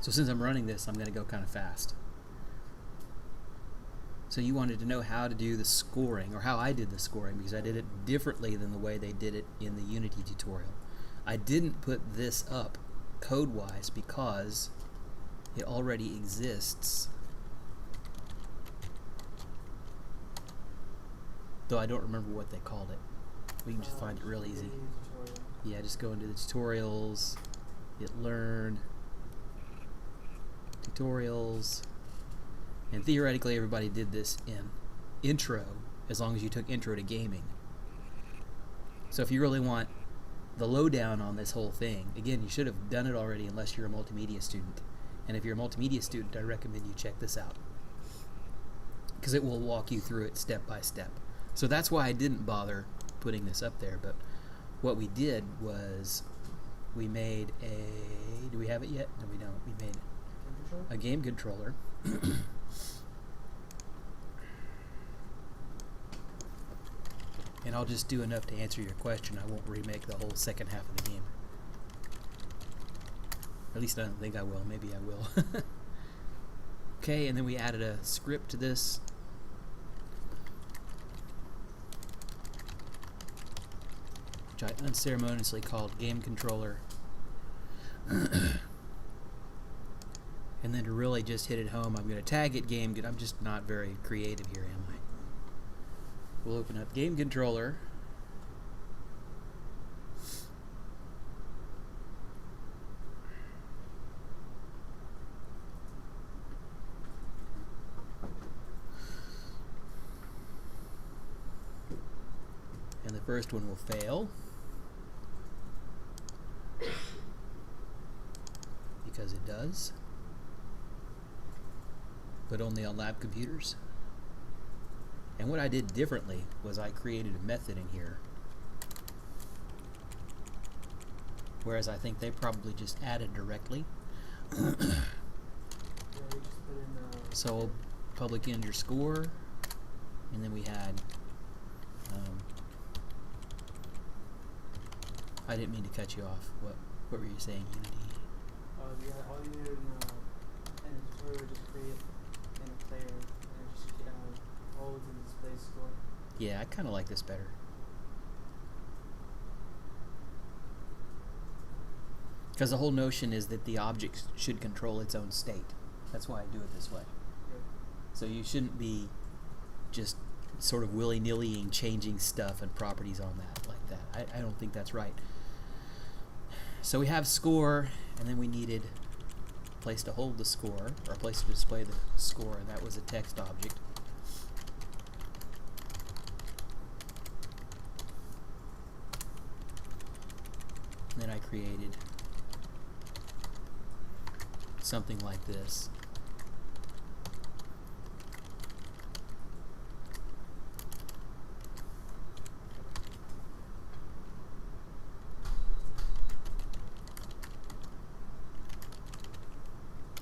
So since I'm running this, I'm going to go kind of fast. So you wanted to know how to do the scoring, or how I did the scoring, because I did it differently than the way they did it in the Unity tutorial. I didn't put this up code-wise because it already exists. Though I don't remember what they called it. We can just find it real easy. Yeah, just go into the tutorials, hit learn, tutorials, and theoretically everybody did this in intro, as long as you took intro to gaming. So if you really want the lowdown on this whole thing, again, you should have done it already unless you're a multimedia student. And if you're a multimedia student, I recommend you check this out, because it will walk you through it step by step. So that's why I didn't bother putting this up there. But what we did was we made a, do we have it yet? No, we don't. We made a game controller. And I'll just do enough to answer your question. I won't remake the whole second half of the game. At least I don't think I will. Maybe I will. Okay, and then we added a script to this. Which I unceremoniously called game controller. And then to really just hit it home, I'm going to tag it game. I'm just not very creative here, am I? We'll open up game controller. And the first one will fail, because it does, but only on lab computers. And what I did differently was I created a method in here, whereas I think they probably just added directly. So public integer score, and then we had I didn't mean to cut you off. What were you saying, Unity? Yeah, all you did in the tutorial was just create in a player and just hold the display score. Yeah, I kind of like this better. Because the whole notion is that the object should control its own state. That's why I do it this way. Yep. So you shouldn't be just sort of willy-nilly changing stuff and properties on that like that. I don't think that's right. So we have score, and then we needed a place to hold the score, or a place to display the score, and that was a text object. And then I created something like this.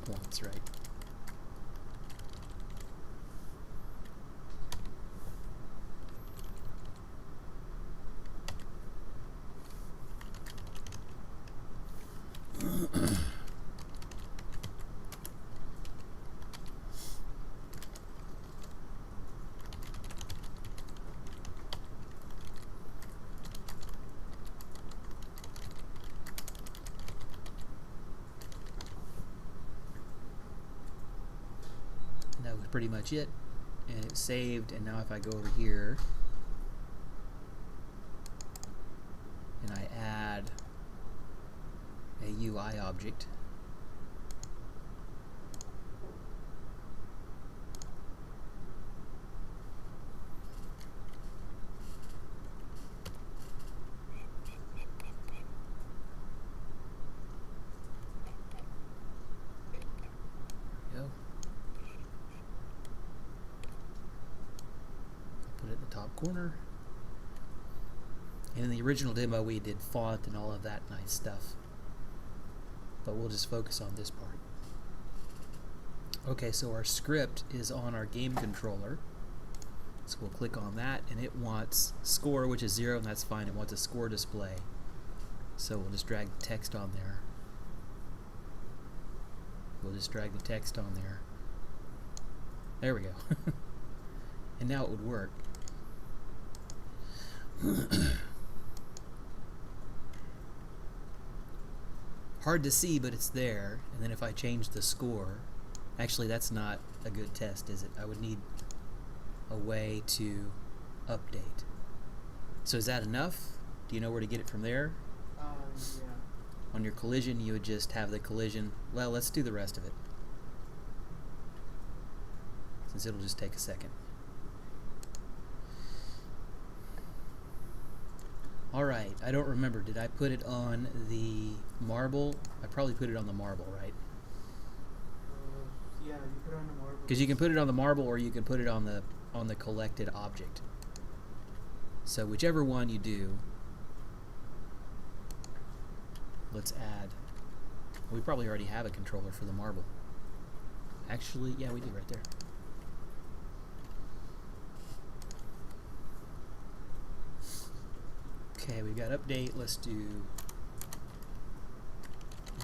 Points, right? That was pretty much it, and it saved. And now if I go over here and I add a UI object, go. Put it in the top corner. And in the original demo we did font and all of that nice stuff, but we'll just focus on this part. Okay, so our script is on our game controller, so we'll click on that, and it wants score, which is 0, and that's fine. It wants a score display, so we'll just drag the text on there. we'll just drag the text on there. There we go. And now it would work. Hard to see, but it's there. And then if I change the score, actually that's not a good test, is it? I would need a way to update. So is that enough? Do you know where to get it from there? Yeah. On your collision, you would just have the collision. Well, let's do the rest of it, since it'll just take a second. Alright, I don't remember. Did I put it on the marble? I probably put it on the marble, right? Yeah, you put it on the marble. Because you can put it on the marble, or you can put it on the collected object. So whichever one you do, let's add. We probably already have a controller for the marble. Actually, yeah, we do right there. Okay, we've got update. Let's do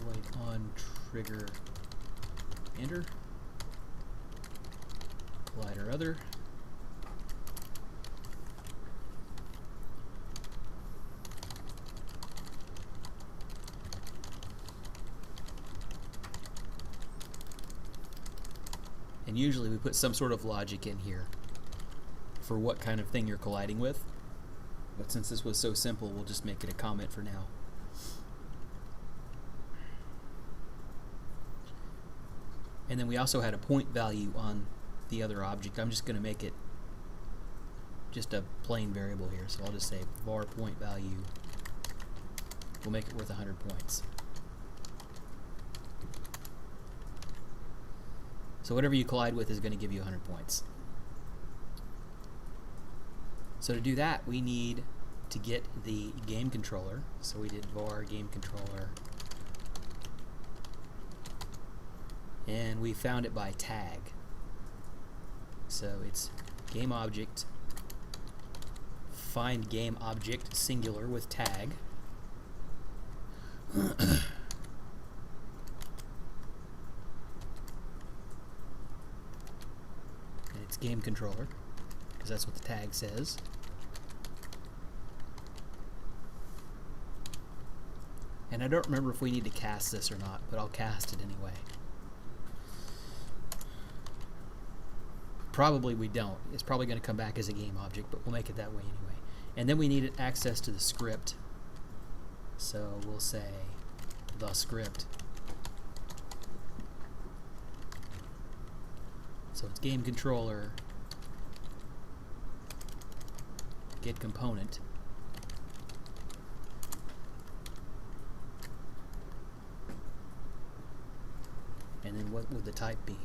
wait on trigger enter. Collider other. And usually we put some sort of logic in here for what kind of thing you're colliding with. But since this was so simple, we'll just make it a comment for now. And then we also had a point value on the other object. I'm just going to make it just a plain variable here. So I'll just say var point value. We'll make it worth 100 points. So whatever you collide with is going to give you 100 points. So to do that, we need to get the game controller. So we did var game controller. And we found it by tag. So it's game object, find game object singular with tag. And it's game controller, because that's what the tag says. And I don't remember if we need to cast this or not, but I'll cast it anyway. Probably we don't. It's probably going to come back as a game object, but we'll make it that way anyway. And then we need access to the script. So we'll say the script. So it's game controller, get component. And then what would the type be?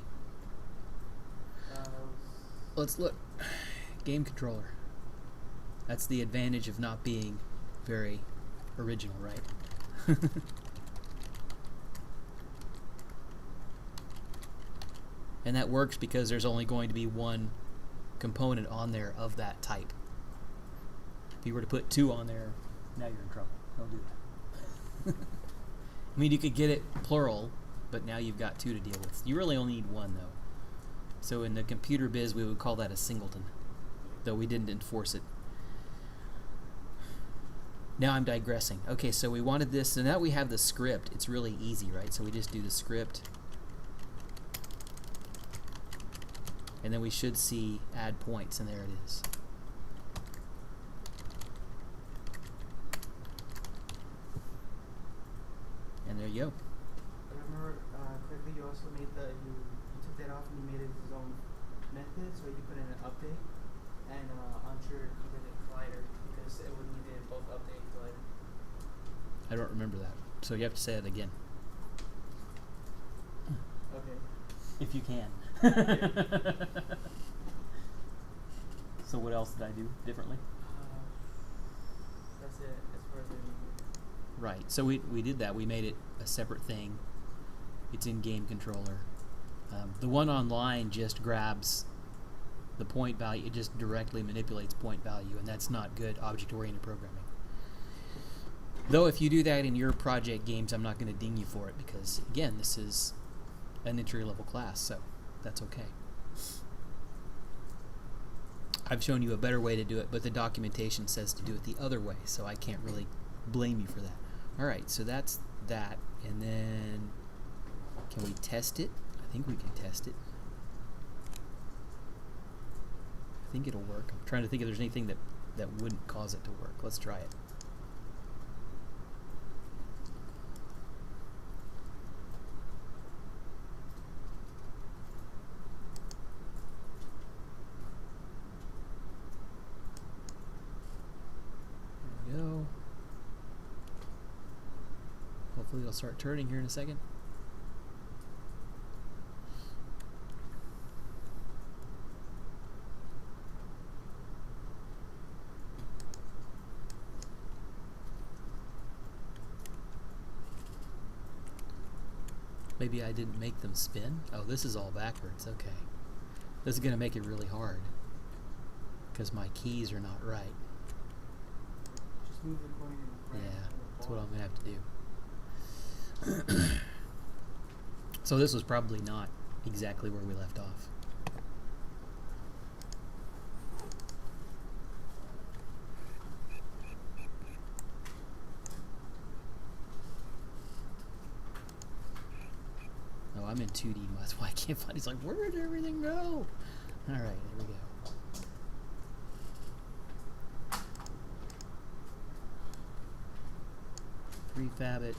Let's look. Game controller. That's the advantage of not being very original, right? And that works because there's only going to be one component on there of that type. If you were to put two on there, now you're in trouble. Don't do that. I mean, you could get it plural, but now you've got two to deal with. You really only need one, though. So in the computer biz, we would call that a singleton, though we didn't enforce it. Now I'm digressing. Okay, so we wanted this, so now we have the script. It's really easy, right? So we just do the script. And then we should see add points, and there it is. And there you go. I remember correctly, you also made you took that off and you made it his own method, so you put in an update and unsure you did a collider because it would need it both update and collider. I don't remember that, so you have to say it again. Okay. If you can. So what else did I do differently? That's it as far as I remember. Right, so we did that. We made it a separate thing. It's in game controller. The one online just grabs the point value. It just directly manipulates point value, and that's not good object-oriented programming. Though if you do that in your project games, I'm not going to ding you for it because, again, this is an entry-level class, so that's okay. I've shown you a better way to do it, but the documentation says to do it the other way, so I can't really blame you for that. Alright, so that's that, and then can we test it? I think we can test it. I think it'll work. I'm trying to think if there's anything that wouldn't cause it to work. Let's try it. There we go. Hopefully it'll start turning here in a second. Maybe I didn't make them spin. Oh, this is all backwards. Okay. This is going to make it really hard because my keys are not right. Just move the coin in front. Yeah, that's what I'm going to have to do. So this was probably not exactly where we left off. Oh, I'm in 2D. That's why I can't find it. It's like, where did everything go? Alright, here we go. Prefab it.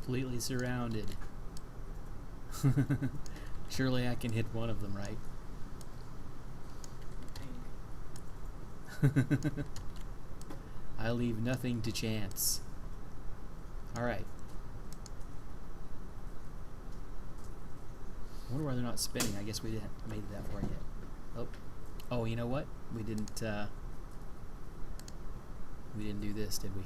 Completely surrounded. Surely I can hit one of them, right? I leave nothing to chance. Alright. I wonder why they're not spinning. I guess we didn't made it that far yet. Oh. Oh, you know what? We didn't do this, did we?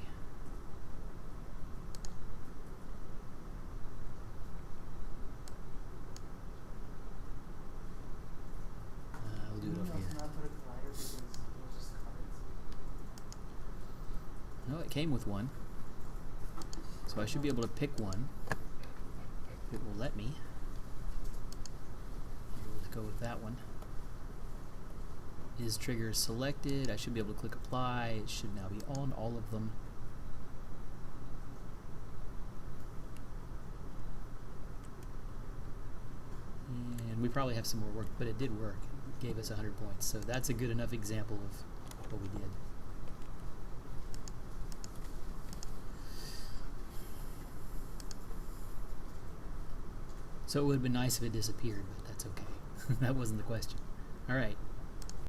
We'll do it over here. No, it came with one. So I should be able to pick one. It will let me. Let's go with that one. Is trigger selected? I should be able to click apply. It should now be on all of them. And we probably have some more work, but it did work. It gave us 100 points. So that's a good enough example of what we did. So it would have been nice if it disappeared, but that's okay. That wasn't the question. All right.